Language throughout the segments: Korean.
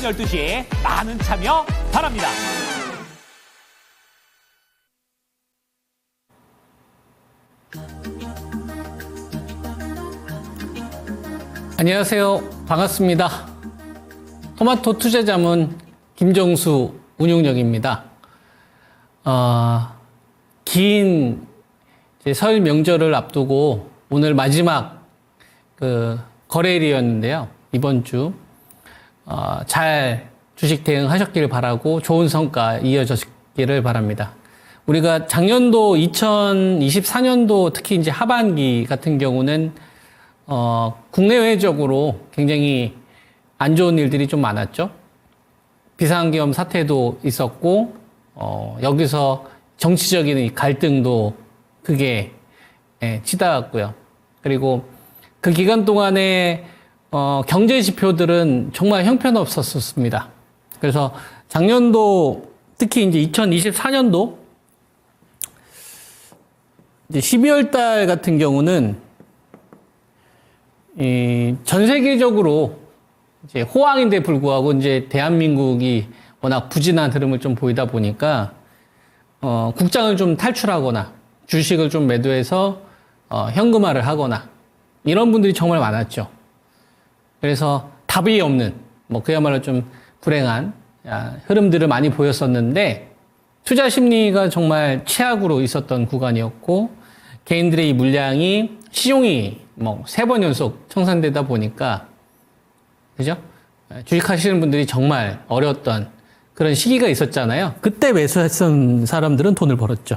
12시에 많은 참여 바랍니다. 안녕하세요. 반갑습니다. 토마토 투자자문 김정수 운용력입니다. 긴 설 명절을 앞두고 오늘 마지막 거래일이었는데요. 이번 주 잘 주식 대응하셨기를 바라고 좋은 성과 이어졌기를 바랍니다. 우리가 작년도 2024년도 특히 이제 하반기 같은 경우는 국내외적으로 굉장히 안 좋은 일들이 좀 많았죠. 비상계엄 사태도 있었고, 여기서 정치적인 갈등도 크게 치닫았고요. 그리고 그 기간 동안에 경제 지표들은 정말 형편없었습니다. 그래서 작년도 특히 이제 2024년도 이제 12월 달 같은 경우는 전 세계적으로 이제 호황인데 불구하고 이제 대한민국이 워낙 부진한 흐름을 좀 보이다 보니까 국장을 좀 탈출하거나 주식을 좀 매도해서 현금화를 하거나 이런 분들이 정말 많았죠. 그래서 답이 없는 그야말로 좀 불행한 흐름들을 많이 보였었는데 투자 심리가 정말 최악으로 있었던 구간이었고 개인들의 이 물량이 시종이 3번 연속 청산되다 보니까 그죠? 주식하시는 분들이 정말 어려웠던 그런 시기가 있었잖아요. 그때 매수했던 사람들은 돈을 벌었죠.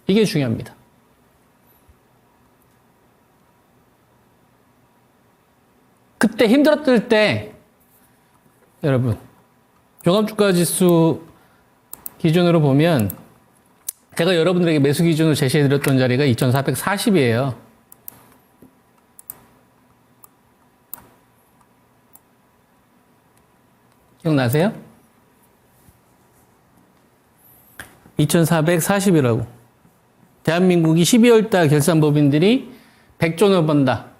이게 중요합니다. 그때 힘들었을 때 여러분 종합주가지수 기준으로 보면 제가 여러분들에게 매수 기준으로 제시해드렸던 자리가 2440이에요. 기억나세요? 2440이라고. 대한민국이 12월 달 결산법인들이 100조를 번다.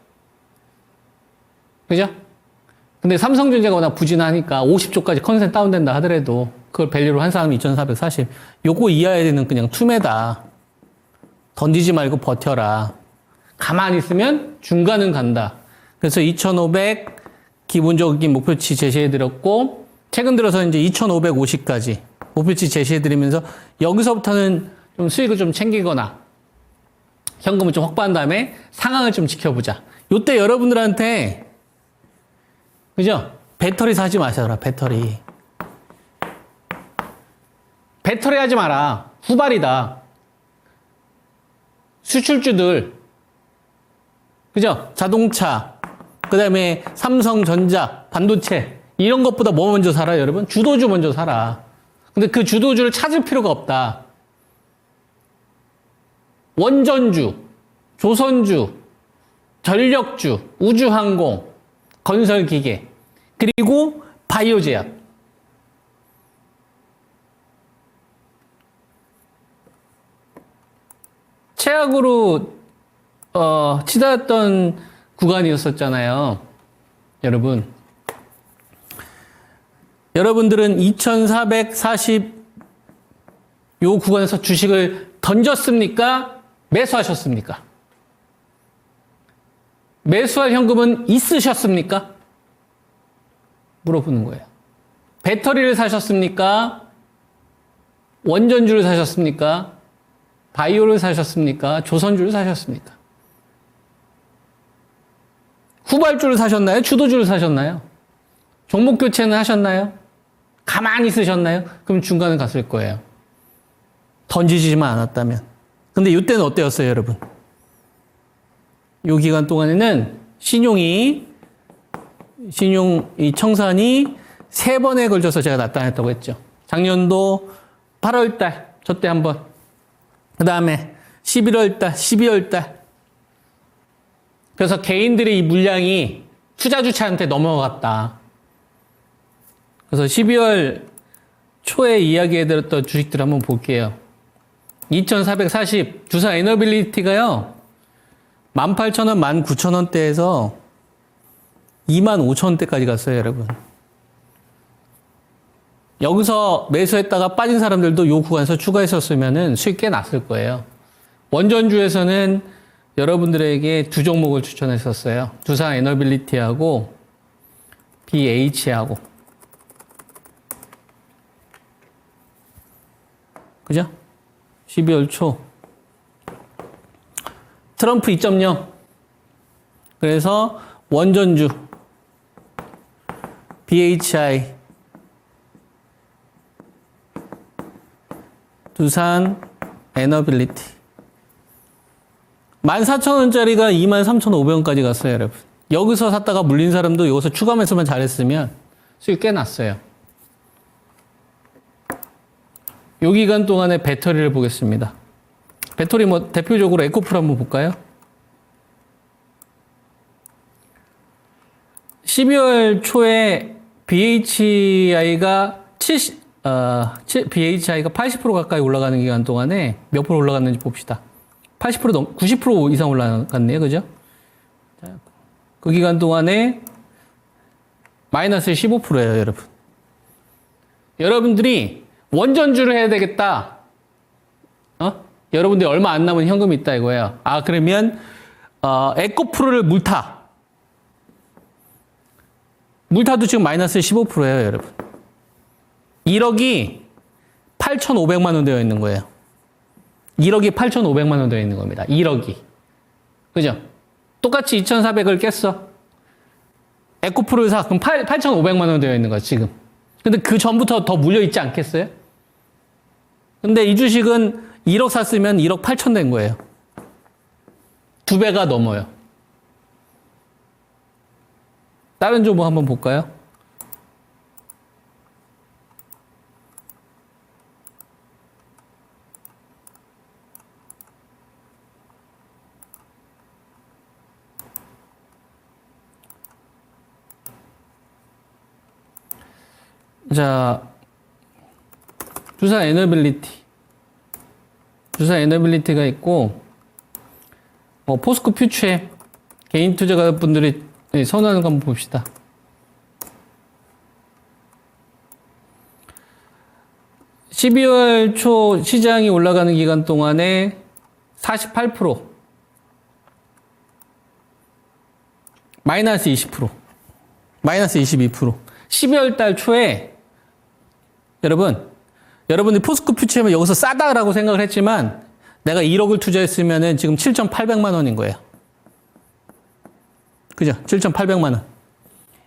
그죠? 근데 삼성전자가 워낙 부진하니까 50조까지 컨센 다운된다 하더라도 그걸 밸류로 한 사람이 2440. 요거 이하에는 그냥 투매다. 던지지 말고 버텨라. 가만히 있으면 중간은 간다. 그래서 2500 기본적인 목표치 제시해드렸고 최근 들어서 이제 2550까지 목표치 제시해드리면서 여기서부터는 좀 수익을 좀 챙기거나 현금을 좀 확보한 다음에 상황을 좀 지켜보자. 요때 여러분들한테 그죠? 배터리 사지 마셔라. 배터리 하지 마라. 후발이다. 수출주들 그죠? 자동차 그 다음에 삼성전자 반도체 이런 것보다 뭐 먼저 사라 여러분? 주도주 먼저 사라. 근데 그 주도주를 찾을 필요가 없다. 원전주, 조선주, 전력주, 우주항공, 건설기계, 그리고 바이오제약. 최악으로 치닫았던 구간이었었잖아요. 여러분들은 2440 요 구간에서 주식을 던졌습니까? 매수하셨습니까? 매수할 현금은 있으셨습니까? 물어보는 거예요. 배터리를 사셨습니까? 원전주를 사셨습니까? 바이오를 사셨습니까? 조선주를 사셨습니까? 후발주를 사셨나요? 주도주를 사셨나요? 종목 교체는 하셨나요? 가만히 있으셨나요? 그럼 중간은 갔을 거예요. 던지지만 않았다면. 근데 이때는 어때였어요, 여러분? 이 기간 동안에는 신용 이 청산이 3번에 걸쳐서 제가 나타냈다고 했죠. 작년도 8월 달, 저 때 한 번. 그 다음에 11월 달, 12월 달. 그래서 개인들의 이 물량이 투자주체한테 넘어갔다. 그래서 12월 초에 이야기해드렸던 주식들 한번 볼게요. 2440 두산 에너빌리티가요. 18,000원, 19,000원대에서 25,000원대까지 갔어요, 여러분. 여기서 매수했다가 빠진 사람들도 요 구간에서 추가했었으면은 수익 꽤 났을 거예요. 원전주에서는 여러분들에게 두 종목을 추천했었어요. 두산 에너빌리티하고 BH하고. 그죠? 12월 초. 트럼프 2.0. 그래서 원전주 BHI 두산 에너빌리티 14,000원짜리가 23,500원까지 갔어요, 여러분. 여기서 샀다가 물린 사람도 여기서 추가 매수만 잘했으면 수익 꽤 났어요. 요 기간 동안에 배터리를 보겠습니다. 배터리 뭐 대표적으로 에코풀 한번 볼까요? 12월 초에 BHI가 BHI가 80% 가까이 올라가는 기간 동안에 몇 프로 올라갔는지 봅시다. 80% 90% 이상 올라갔네요. 그죠? 그 기간 동안에 마이너스 15%예요, 여러분. 여러분들이 원전주를 해야 되겠다. 여러분들이 얼마 안 남은 현금이 있다 이거예요. 아, 그러면 에코프로를 물타도 지금 마이너스 15%예요, 여러분. 1억이 8,500만 원 되어 있는 거예요. 1억이 8,500만 원 되어 있는 겁니다. 1억이. 그죠? 똑같이 2,400을 깼어. 에코프로를 사. 그럼 8,500만 원 되어 있는 거야, 지금. 근데 그 전부터 더 물려 있지 않겠어요? 근데 이 주식은 1억 샀으면 1억 8천 된 거예요. 2배가 넘어요. 다른 종목 한번 볼까요? 자, 두산 에너빌리티가 있고, 포스코 퓨처에 개인 투자가분들이 선호하는 거 한번 봅시다. (12월) 초 시장이 올라가는 기간 동안에 48%, 마이너스 20%, 마이너스 22%. 12월 달 초에 여러분들 포스코 퓨처면 여기서 싸다라고 생각을 했지만 내가 1억을 투자했으면은 지금 7,800만 원인 거예요. 그죠? 7,800만 원.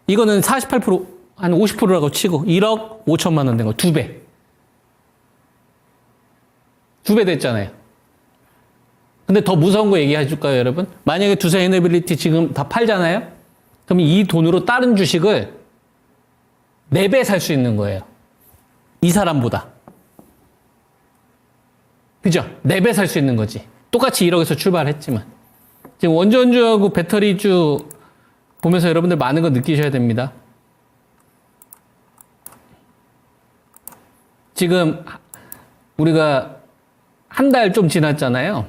이거는 48%, 한 50%라고 치고 1억 5천만 원 된 거. 2배. 2배 됐잖아요. 근데 더 무서운 거 얘기해 줄까요, 여러분? 만약에 두산 에너빌리티 지금 다 팔잖아요? 그럼 이 돈으로 다른 주식을 4배 살 수 있는 거예요. 이 사람보다. 그죠? 4배 살 수 있는 거지. 똑같이 1억에서 출발했지만. 지금 원전주하고 배터리주 보면서 여러분들 많은 거 느끼셔야 됩니다. 지금 우리가 한 달 좀 지났잖아요.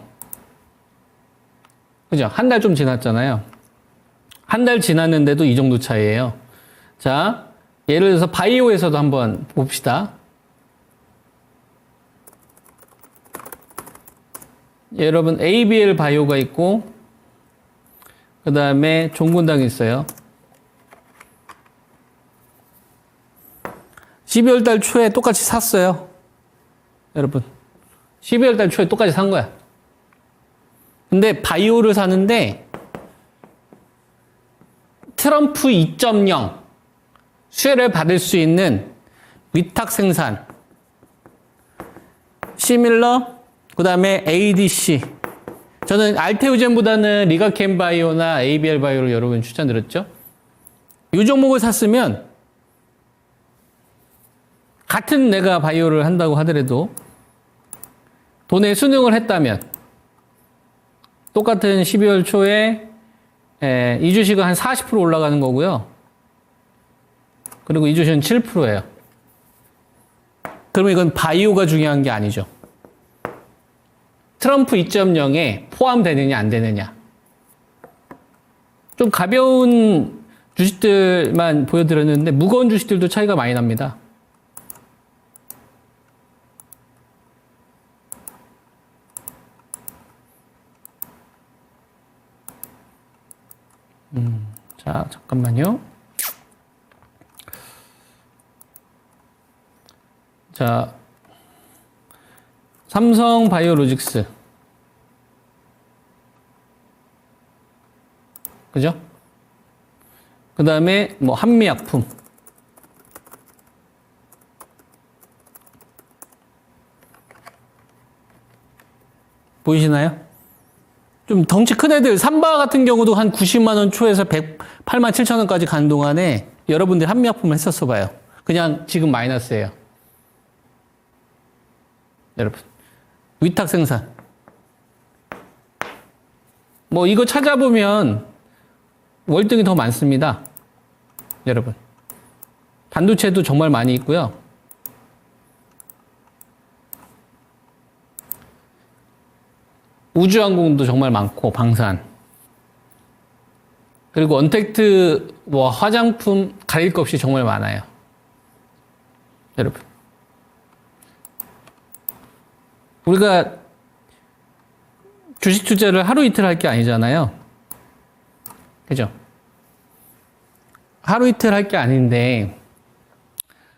그죠? 한 달 좀 지났잖아요. 한 달 지났는데도 이 정도 차이예요. 자, 예를 들어서 바이오에서도 한번 봅시다. 여러분 ABL 바이오가 있고 그 다음에 종군당이 있어요. 12월 달 초에 똑같이 샀어요. 여러분 12월 달 초에 똑같이 산 거야. 근데 바이오를 사는데 트럼프 2.0 수혜를 받을 수 있는 위탁 생산, 시밀러, 그 다음에 ADC. 저는 알테오젠보다는 리가캠 바이오나 ABL 바이오를 여러분 추천드렸죠. 이 종목을 샀으면 같은 내가 바이오를 한다고 하더라도 돈에 순응을 했다면 똑같은 12월 초에 이 주식은 한 40% 올라가는 거고요. 그리고 이 주식은 7%예요. 그러면 이건 바이오가 중요한 게 아니죠. 트럼프 2.0에 포함되느냐 안 되느냐. 좀 가벼운 주식들만 보여드렸는데 무거운 주식들도 차이가 많이 납니다. 자, 잠깐만요. 자, 삼성 바이오로직스. 그죠? 그 다음에 뭐 한미약품. 보이시나요? 좀 덩치 큰 애들, 삼바 같은 경우도 한 90만 원 초에서 108만 7천 원까지 간 동안에 여러분들 한미약품을 했었어 봐요. 그냥 지금 마이너스예요. 여러분. 위탁 생산. 뭐 이거 찾아보면 월등히 더 많습니다. 여러분. 반도체도 정말 많이 있고요. 우주항공도 정말 많고, 방산. 그리고 언택트, 뭐, 화장품 가릴 것 없이 정말 많아요. 여러분. 우리가 주식 투자를 하루 이틀 할 게 아니잖아요. 그죠? 하루 이틀 할 게 아닌데,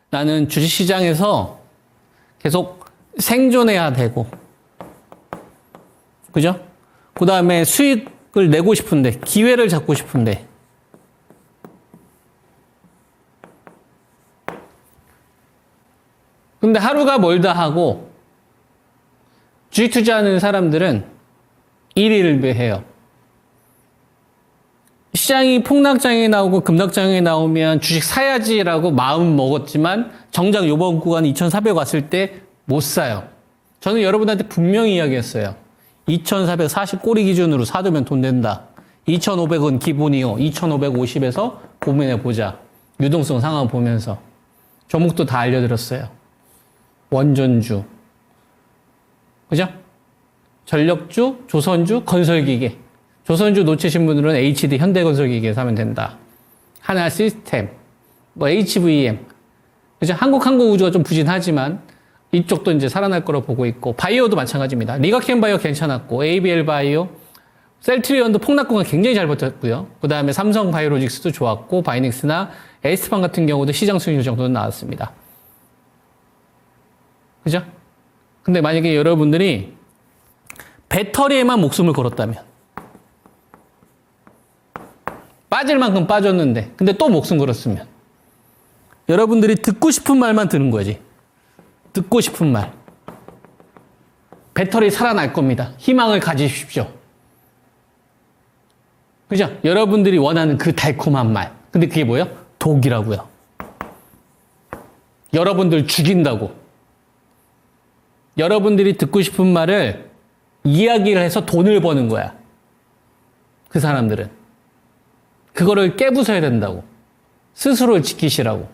나는 주식 시장에서 계속 생존해야 되고, 그죠? 그 다음에 수익을 내고 싶은데, 기회를 잡고 싶은데, 근데 하루가 멀다 하고, 주식 투자하는 사람들은 일일비해요. 시장이 폭락장에 나오고 급락장에 나오면 주식 사야지라고 마음 먹었지만, 정작 요번 구간 2,400 왔을 때 못 사요. 저는 여러분한테 분명히 이야기했어요. 2,440 꼬리 기준으로 사두면 돈 된다. 2,500은 기본이요. 2,550에서 고민해 보자. 유동성 상황 보면서. 종목도 다 알려드렸어요. 원전주. 그죠? 전력주, 조선주, 건설기계. 조선주 놓치신 분들은 HD 현대건설기계 사면 된다. 하나 시스템, 뭐 HVM. 그죠? 한국우주가 좀 부진하지만 이쪽도 이제 살아날 거로 보고 있고, 바이오도 마찬가지입니다. 리가켄 바이오 괜찮았고, ABL 바이오, 셀트리온도 폭락구간 굉장히 잘 버텼고요. 그 다음에 삼성 바이오로직스도 좋았고, 바이닉스나 에스트팜 같은 경우도 시장 수익률 정도는 나왔습니다. 그죠? 근데 만약에 여러분들이 배터리에만 목숨을 걸었다면, 빠질 만큼 빠졌는데, 근데 또 목숨 걸었으면, 여러분들이 듣고 싶은 말만 듣는 거지. 듣고 싶은 말. 배터리 살아날 겁니다. 희망을 가지십시오. 그죠? 여러분들이 원하는 그 달콤한 말. 근데 그게 뭐예요? 독이라고요. 여러분들 죽인다고. 여러분들이 듣고 싶은 말을 이야기를 해서 돈을 버는 거야. 그 사람들은. 그거를 깨부숴야 된다고. 스스로를 지키시라고.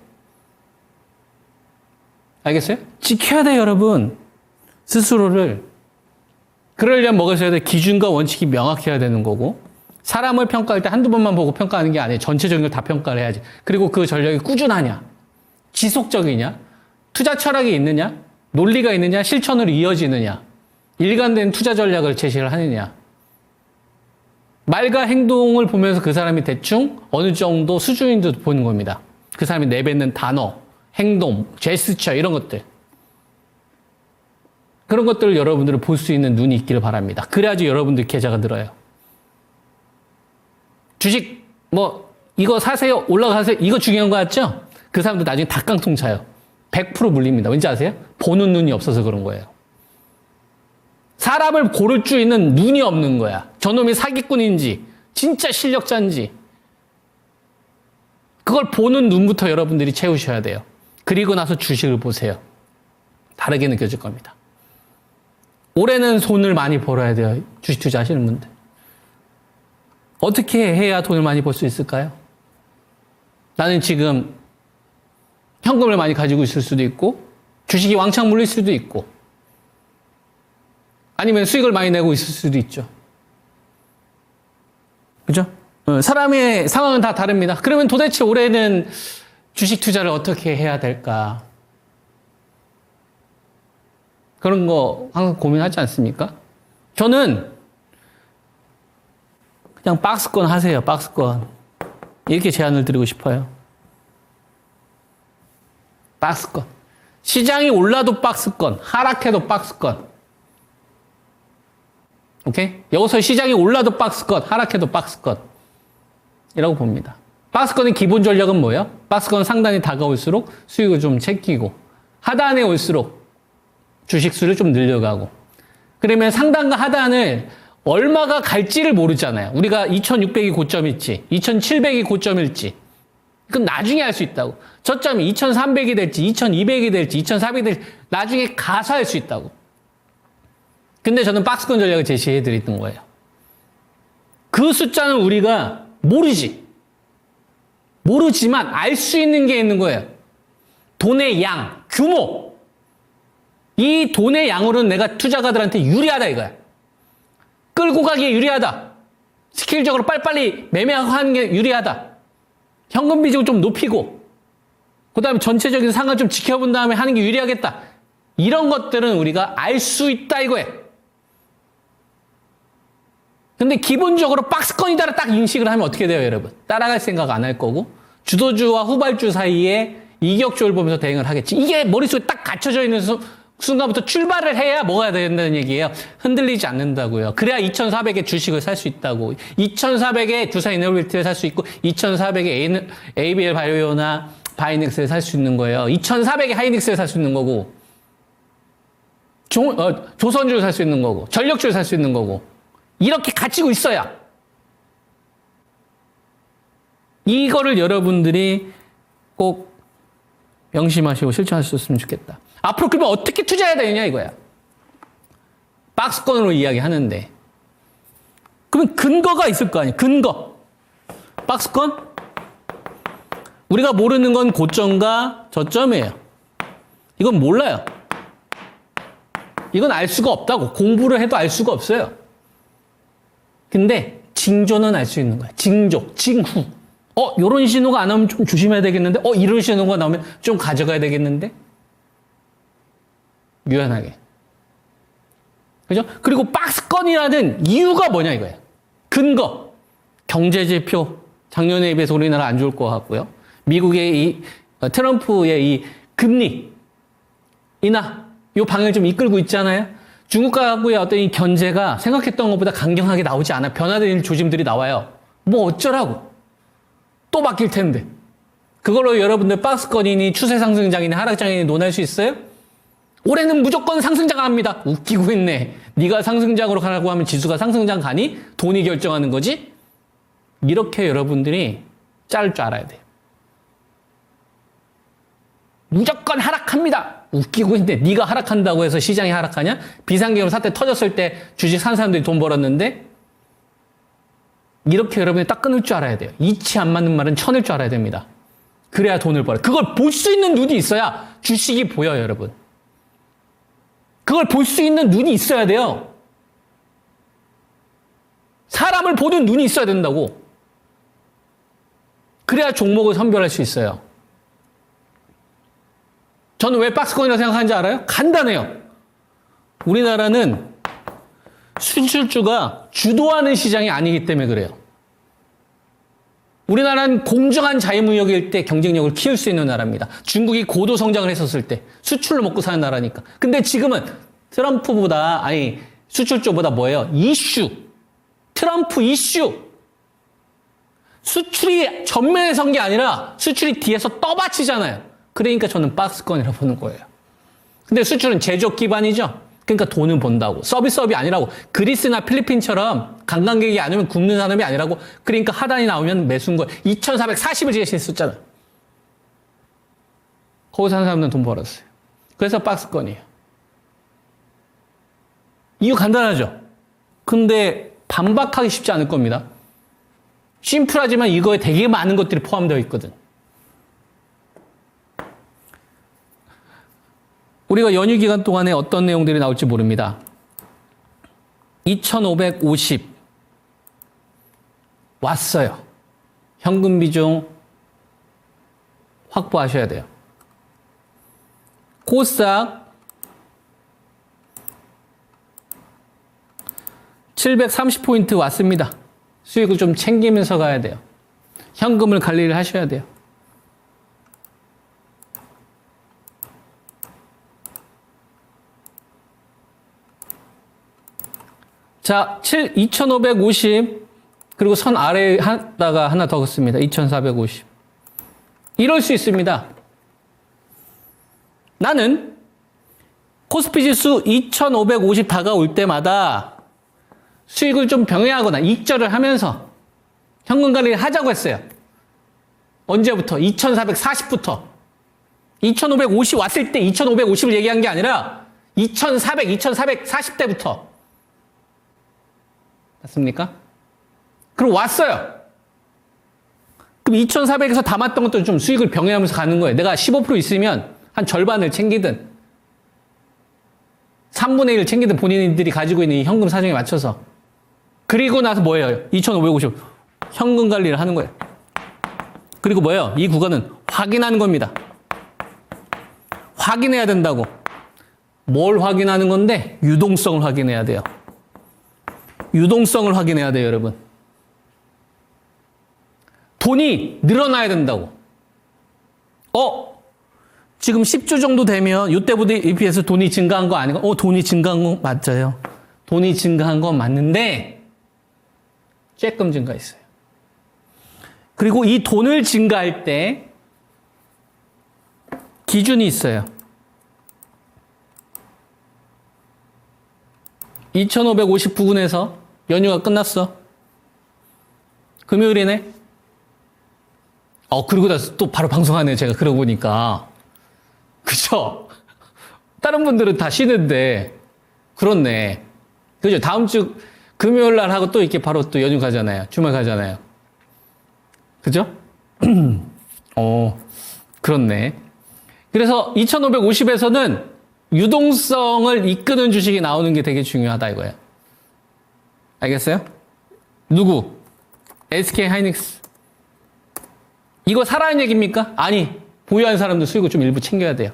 알겠어요? 지켜야 돼요, 여러분. 스스로를. 그러려면 뭐가 있어야 돼? 기준과 원칙이 명확해야 되는 거고, 사람을 평가할 때 한두 번만 보고 평가하는 게 아니에요. 전체적인 걸 다 평가를 해야지. 그리고 그 전략이 꾸준하냐? 지속적이냐? 투자 철학이 있느냐? 논리가 있느냐? 실천으로 이어지느냐? 일관된 투자 전략을 제시를 하느냐? 말과 행동을 보면서 그 사람이 대충 어느 정도 수준인지 보는 겁니다. 그 사람이 내뱉는 단어, 행동, 제스처 이런 것들. 그런 것들을 여러분들은 볼 수 있는 눈이 있기를 바랍니다. 그래야지 여러분들 계좌가 늘어요. 주식 뭐 이거 사세요, 올라가세요, 이거 중요한 거 같죠? 그 사람들 나중에 닭깡통 차요. 100% 물립니다. 왠지 아세요? 보는 눈이 없어서 그런 거예요. 사람을 고를 줄 있는 눈이 없는 거야. 저놈이 사기꾼인지 진짜 실력자인지 그걸 보는 눈부터 여러분들이 채우셔야 돼요. 그리고 나서 주식을 보세요. 다르게 느껴질 겁니다. 올해는 돈을 많이 벌어야 돼요. 주식 투자하시는 분들. 어떻게 해야 돈을 많이 벌 수 있을까요? 나는 지금 현금을 많이 가지고 있을 수도 있고, 주식이 왕창 물릴 수도 있고, 아니면 수익을 많이 내고 있을 수도 있죠. 그죠? 사람의 상황은 다 다릅니다. 그러면 도대체 올해는 주식 투자를 어떻게 해야 될까? 그런 거 항상 고민하지 않습니까? 저는 그냥 박스권 하세요, 박스권. 이렇게 제안을 드리고 싶어요. 박스권. 시장이 올라도 박스권, 하락해도 박스권. 오케이? 여기서 시장이 올라도 박스권, 하락해도 박스권. 이라고 봅니다. 박스권의 기본 전략은 뭐예요? 박스권 상단이 다가올수록 수익을 좀 챙기고, 하단에 올수록 주식 수를 좀 늘려가고. 그러면 상단과 하단을 얼마가 갈지를 모르잖아요. 우리가 2,600이 고점일지, 2,700이 고점일지. 그건 나중에 알 수 있다고. 저점이 2,300이 될지, 2,200이 될지, 2,400이 될지, 나중에 가서 알 수 있다고. 근데 저는 박스권 전략을 제시해 드렸던 거예요. 그 숫자는 우리가 모르지. 모르지만 알 수 있는 게 있는 거예요. 돈의 양, 규모. 이 돈의 양으로는 내가 투자가들한테 유리하다 이거야. 끌고 가기에 유리하다. 스킬적으로 빨리빨리 매매하고 하는 게 유리하다. 현금 비중을 좀 높이고, 그 다음에 전체적인 상황을 좀 지켜본 다음에 하는 게 유리하겠다. 이런 것들은 우리가 알 수 있다 이거예요. 근데 기본적으로 박스권이다라 딱 인식을 하면 어떻게 돼요, 여러분? 따라갈 생각 안 할 거고, 주도주와 후발주 사이에 이격조를 보면서 대응을 하겠지. 이게 머릿속에 딱 갖춰져 있는 순간부터 출발을 해야 뭐가 된다는 얘기예요. 흔들리지 않는다고요. 그래야 2,400에 주식을 살 수 있다고. 2,400에 두산 이노베이티를 살 수 있고 2,400에 ABL 바이오나 바이넥스를 살 수 있는 거예요. 2,400에 하이닉스를 살 수 있는 거고 조선주를 살 수 있는 거고 전력주를 살 수 있는 거고 이렇게 갖추고 있어야 이거를 여러분들이 꼭 명심하시고 실천하셨으면 좋겠다. 앞으로 그러면 어떻게 투자해야 되느냐 이거야. 박스권으로 이야기하는데 그러면 근거가 있을 거 아니에요. 근거. 박스권? 우리가 모르는 건 고점과 저점이에요. 이건 몰라요. 이건 알 수가 없다고. 공부를 해도 알 수가 없어요. 근데 징조는 알 수 있는 거야. 징조, 징후. 요런 신호가 안 나오면 좀 조심해야 되겠는데? 이런 신호가 나오면 좀 가져가야 되겠는데? 유연하게. 그죠? 그리고 박스권이라는 이유가 뭐냐 이거예요. 근거. 경제지표. 작년에 비해서 우리나라 안 좋을 것 같고요. 미국의 트럼프의 이 금리 인하 요 방향을 좀 이끌고 있잖아요. 중국과의 어떤 이 견제가 생각했던 것보다 강경하게 나오지 않아. 변화되는 조짐들이 나와요. 뭐 어쩌라고. 또 바뀔 텐데. 그걸로 여러분들 박스권이니 추세 상승장이니 하락장이니 논할 수 있어요? 올해는 무조건 상승장 갑니다. 웃기고 있네. 네가 상승장으로 가라고 하면 지수가 상승장 가니? 돈이 결정하는 거지? 이렇게 여러분들이 짤 줄 알아야 돼요. 무조건 하락합니다. 웃기고 있네. 네가 하락한다고 해서 시장이 하락하냐? 비상계엄 사태 터졌을 때 주식 산 사람들이 돈 벌었는데 이렇게 여러분이 딱 끊을 줄 알아야 돼요. 이치 안 맞는 말은 쳐낼 줄 알아야 됩니다. 그래야 돈을 벌어요. 그걸 볼 수 있는 눈이 있어야 주식이 보여요, 여러분. 그걸 볼 수 있는 눈이 있어야 돼요. 사람을 보는 눈이 있어야 된다고. 그래야 종목을 선별할 수 있어요. 저는 왜 박스권이라고 생각하는지 알아요? 간단해요. 우리나라는 수출주가 주도하는 시장이 아니기 때문에 그래요. 우리나라는 공정한 자유무역일 때 경쟁력을 키울 수 있는 나라입니다. 중국이 고도 성장을 했었을 때 수출로 먹고 사는 나라니까. 근데 지금은 수출주보다 뭐예요? 이슈. 트럼프 이슈. 수출이 전면에 선 게 아니라 수출이 뒤에서 떠받치잖아요. 그러니까 저는 박스권이라고 보는 거예요. 근데 수출은 제조업 기반이죠. 그러니까 돈은 번다고. 서비스업이 아니라고. 그리스나 필리핀처럼 관광객이 아니면 굶는 사람이 아니라고. 그러니까 하단이 나오면 매수인 거예요. 2,440을 제시했었잖아요. 거기서 사는 사람들은 돈 벌었어요. 그래서 박스권이에요. 이유 간단하죠? 근데 반박하기 쉽지 않을 겁니다. 심플하지만 이거에 되게 많은 것들이 포함되어 있거든. 우리가 연휴 기간 동안에 어떤 내용들이 나올지 모릅니다. 2,550 왔어요. 현금 비중 확보하셔야 돼요. 코스닥 730포인트 왔습니다. 수익을 좀 챙기면서 가야 돼요. 현금을 관리를 하셔야 돼요. 자, 2,550 그리고 선 아래에 하나 더 긋습니다. 2,450. 이럴 수 있습니다. 나는 코스피 지수 2,550 다가올 때마다 수익을 좀 병행하거나 익절을 하면서 현금 관리를 하자고 했어요. 언제부터? 2,440부터. 2,550 왔을 때 2,550을 얘기한 게 아니라 2,400, 2,440대부터. 맞습니까? 그럼 왔어요. 그럼 2,400에서 담았던 것도 좀 수익을 병행하면서 가는 거예요. 내가 15% 있으면 한 절반을 챙기든 3분의 1을 챙기든 본인들이 가지고 있는 이 현금 사정에 맞춰서. 그리고 나서 뭐예요? 2,550 현금 관리를 하는 거예요. 그리고 뭐예요? 이 구간은 확인하는 겁니다. 확인해야 된다고. 뭘 확인하는 건데? 유동성을 확인해야 돼요. 유동성을 확인해야 돼요, 여러분. 돈이 늘어나야 된다고. 지금 10주 정도 되면 이때보다 EPS 돈이 증가한 거 아닌가? 돈이 증가한 거 맞아요. 돈이 증가한 건 맞는데 조금 증가했어요. 그리고 이 돈을 증가할 때 기준이 있어요. 2,550 부근에서 연휴가 끝났어. 금요일이네. 그리고 나서 또 바로 방송하네요. 제가 그러고 보니까. 그쵸? 다른 분들은 다 쉬는데. 그렇네. 그죠? 다음 주 금요일 날 하고 또 이렇게 바로 또 연휴 가잖아요. 주말 가잖아요. 그죠? 그렇네. 그래서 2,550에서는 유동성을 이끄는 주식이 나오는 게 되게 중요하다 이거예요. 알겠어요? 누구? SK 하이닉스. 이거 사라는 얘기입니까? 아니, 보유한 사람도 수익을 좀 일부 챙겨야 돼요.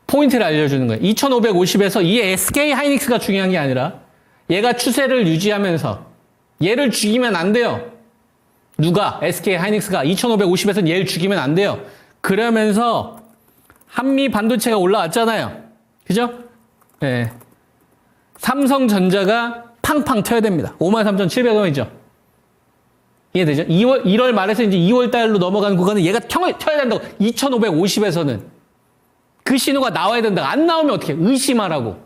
포인트를 알려주는 거예요. 2,550에서 이 SK 하이닉스가 중요한 게 아니라 얘가 추세를 유지하면서 얘를 죽이면 안 돼요. 누가? SK 하이닉스가 2,550에서 얘를 죽이면 안 돼요. 그러면서 한미 반도체가 올라왔잖아요. 그죠? 네. 삼성전자가 팡팡 튀어야 됩니다. 53,700원이죠. 이해되죠? 1월 말에서 이제 2월 달로 넘어가는 구간은 얘가 튀어야 된다고. 2,550에서는. 그 신호가 나와야 된다. 안 나오면 어떻게 해? 의심하라고.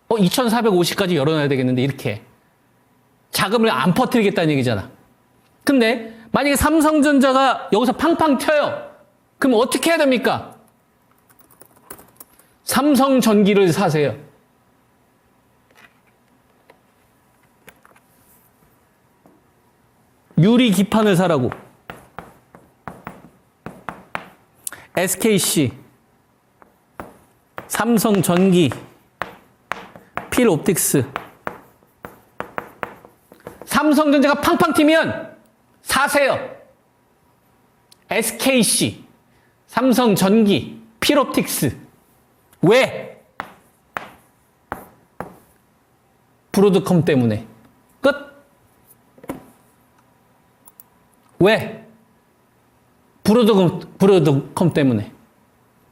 2,450까지 열어놔야 되겠는데, 이렇게. 자금을 안 퍼뜨리겠다는 얘기잖아. 근데, 만약에 삼성전자가 여기서 팡팡 튀어요. 그럼 어떻게 해야 됩니까? 삼성전기를 사세요. 유리 기판을 사라고. SKC, 삼성전기, 필옵틱스. 삼성전자가 팡팡 튀면 사세요. SKC, 삼성전기, 필옵틱스. 왜? 브로드컴 때문에. 끝. 왜? 브로드컴 때문에.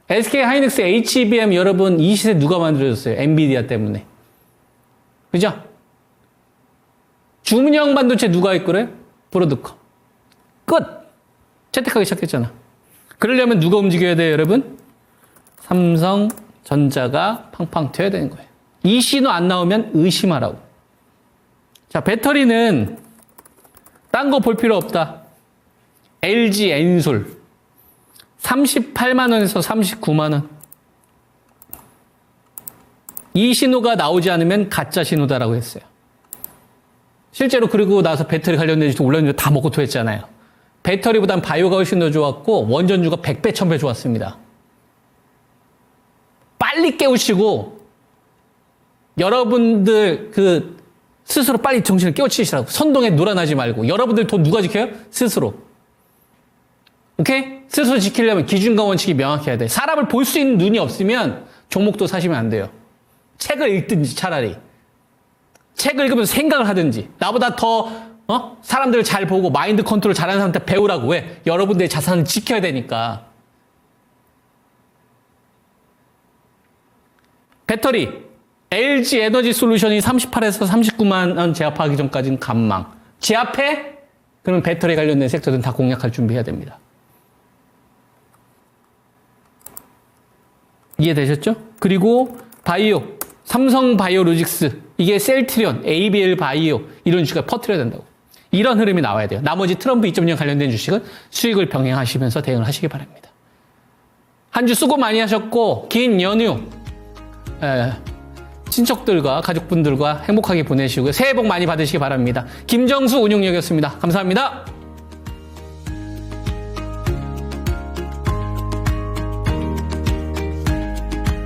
SK 하이닉스 HBM 여러분 이 시세 누가 만들어줬어요? 엔비디아 때문에. 그죠? 주문형 반도체 누가 이끌어요? 브로드컴. 끝. 채택하기 시작했잖아. 그러려면 누가 움직여야 돼요, 여러분? 삼성전자가 팡팡 튀어야 되는 거예요. 이 신호 안 나오면 의심하라고. 자, 배터리는 딴 거 볼 필요 없다. LG 엔솔 38만원에서 39만원. 이 신호가 나오지 않으면 가짜 신호다라고 했어요. 실제로 그리고 나서 배터리 관련된 주식 올랐는데 다 먹고 토했잖아요. 배터리보단 바이오가 훨씬 더 좋았고 원전주가 100배, 1000배 좋았습니다. 빨리 깨우시고 여러분들 스스로 빨리 정신을 깨우치시라고. 선동에 놀아나지 말고. 여러분들 돈 누가 지켜요? 스스로. 오케이? 스스로 지키려면 기준과 원칙이 명확해야 돼. 사람을 볼 수 있는 눈이 없으면 종목도 사시면 안 돼요. 책을 읽든지 차라리. 책을 읽으면서 생각을 하든지. 나보다 더 사람들 잘 보고 마인드 컨트롤 잘하는 사람한테 배우라고. 왜? 여러분들의 자산을 지켜야 되니까. 배터리. LG 에너지 솔루션이 38에서 39만 원 제압하기 전까지는 간망. 제압해? 그러면 배터리 관련된 섹터들은 다 공략할 준비해야 됩니다. 이해되셨죠? 그리고 바이오. 삼성 바이오로직스. 이게 셀트리온, ABL 바이오. 이런 주식을 퍼뜨려야 된다고. 이런 흐름이 나와야 돼요. 나머지 트럼프 2.0 관련된 주식은 수익을 병행하시면서 대응을 하시기 바랍니다. 한 주 수고 많이 하셨고 긴 연휴 친척들과 가족분들과 행복하게 보내시고요. 새해 복 많이 받으시기 바랍니다. 김정수 운용력이었습니다. 감사합니다.